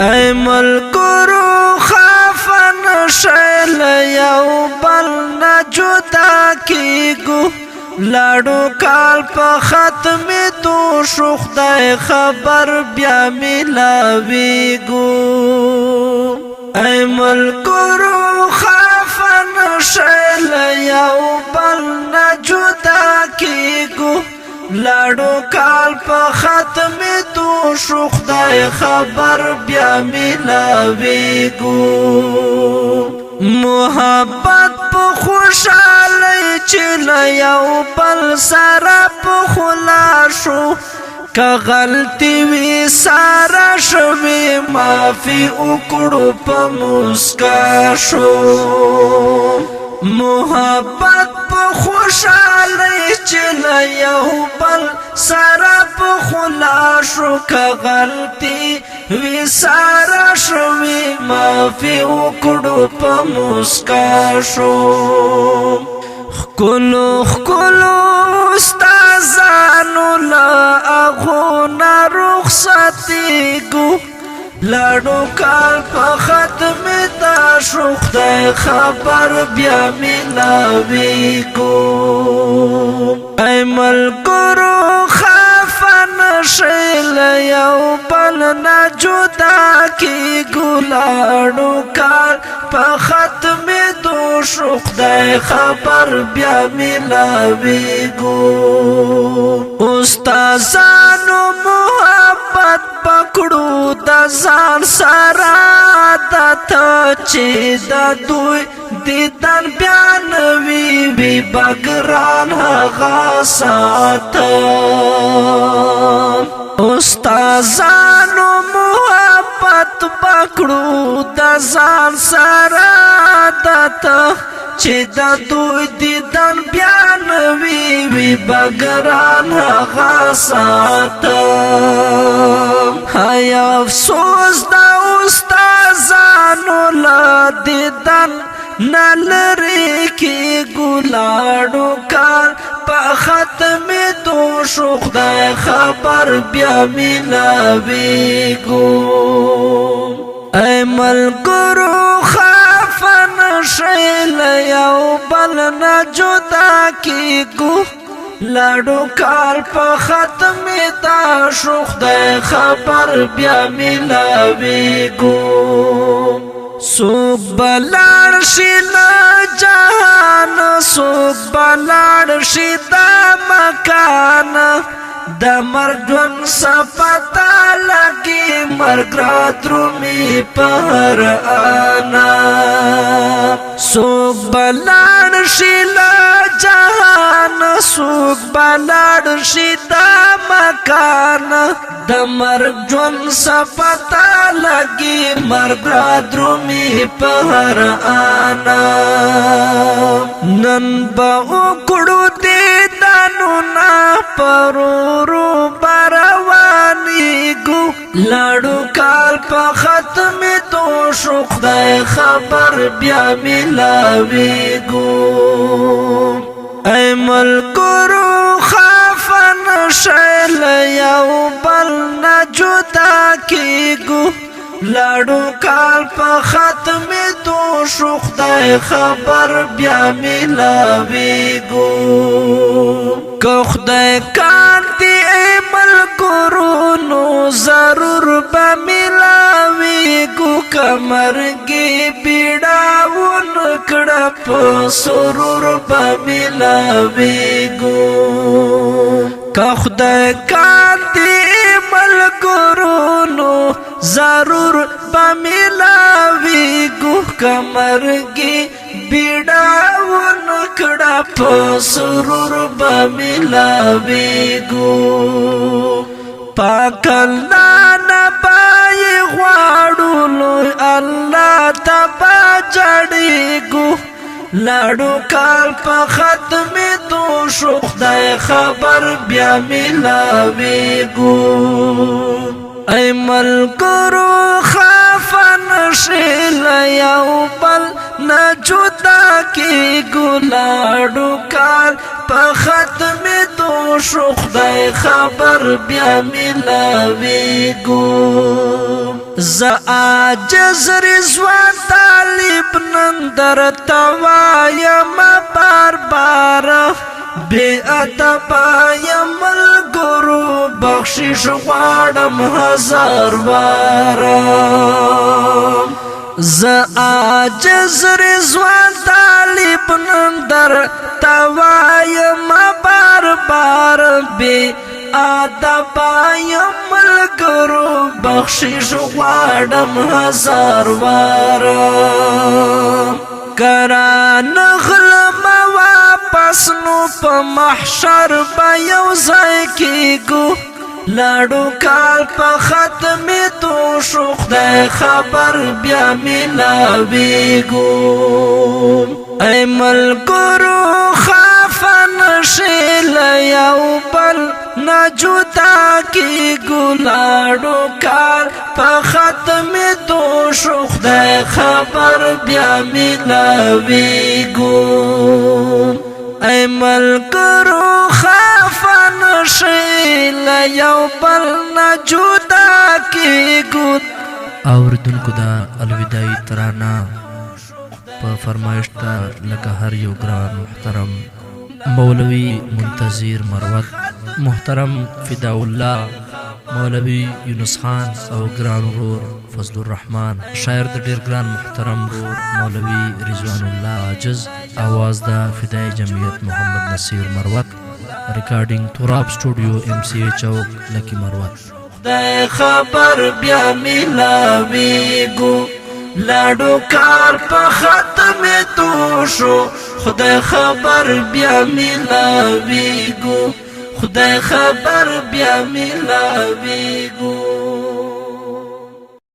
ای ملګرو خفن شیل یو بل نه جدا کیږو لاړو کال په ختم تو شو خدای خبر بیا ملاویږو ای ملګرو خفن شیل یو بل نه جدا کیږو لاړو کال په ختم تو شو خدای خبر بیا ملاویږو محبت په خوشاله چې یو بل سره په خلا شو که غلطی وی سارا شوی معافی وکړو په مسکا شو محبت په خوشاله چې یو بل سره په خلا شو که غلطی وی سارا شوی معافی وکړو په مسکا شو خکلو خکلو استازانو لا اغونا رخصتیگو لاړو کال په ختم تا شو خدای خبر بیا ملاویږو ای ملګرو خفن شیل یو بل نه جدا کیږو لاړو کال په ختم تو شو خدای خبر بیا ملاویږو استادانو محبت پکړو د ځان سره عادت چې د دوی دیدن بیان وی بګران هغه سات استادانو محبت پکړو د ځان سره عادت چې د دوی دیدن بیان وی بګران هغه سات هاي افسوس دا استادانو لا دیدن نلری کی ګلاړو کال په ختم تو شو خدای خبر بیا ملاویږو ای ملګرو خفن شیل یو بل نه جدا کیږو لاړو کال په ختم تا شو خدای خبر بیا ملاویږو سوک بلار شی جهان سوک بلار شی دا مکان دا مرجون سپتا لگی مرگ رات رومی پر آنا سوک بلار شی جهان سوک بلار شی دا مکان د مرگ جون سپتا لگی مرگ رات رومی پر آنا نن با اکڑو دیدانو نا پرورو بروانیگو لاړو کال په ختم تو شو خدای خبر بیا ملاویږو ای ملګرو خفن شیل یو بل نه جدا کیږو لاړو کال په ختم تو شو خدای خبر بیا ملاویږو که خدای کانتی ای ملګرو نو ضرور به ملاویږو که مرګي بیړاون کړه په سرور به ملاویږو که خدای کانتی ملګرو نو ضرور به ملاویږو که مرګي بیړاون کړه په سرور به ملاویږو پاک الله نه پای غواړو لوی الله تبا جړېږو لاړو کال په ختم تو شو خدای خبر بیا ملاویږو ای ملګرو خفن شیل یو بل نه جدا کیږو لاړو کال په ختم تو شو خدای خبر بیا ملاویږو ز عاجز رضوان طالب نن در توایم بار بار بے ادبا یم الگرو بخشش غواړم هزار بارم ز عاجز رضوان طالب نن در توایم بار بار بے ادبا یم الگرو بخشش غواړم هزار بارم کران غلم واپس نو په محشر به یو ځای کېږو لاړو کال په ختم تو شو خدای خبر بیا میلاویږو ای ملګرو خفه نشئ له یو بل نه جدا کېږو لاړو کال په ختم تو شو خدای خبر بیا میلاویږو ای ملګرو خفه نشئ له یو بل نه جدا کېږو اوریدونکو دا الوداعي ترانه په فرمایش ته لکه هر یو ګران محترم مولوی منتظر مروت محترم فداء الله مولوی یونس خان او ګران ورور فضل الرحمن شاعر د ډیر ګران محترم ورور مولوی رضوان الله عاجز आवाज د فدای جمعیت محمد نصیر مروت ریکارډینګ توراب سټوډیو MCA چوک لکی مروت خدای خبر بیا میلاویږو لاړو کار په ختم تو شو خدای خبر بیا میلاویږو خدای خبر بیا میلاویږو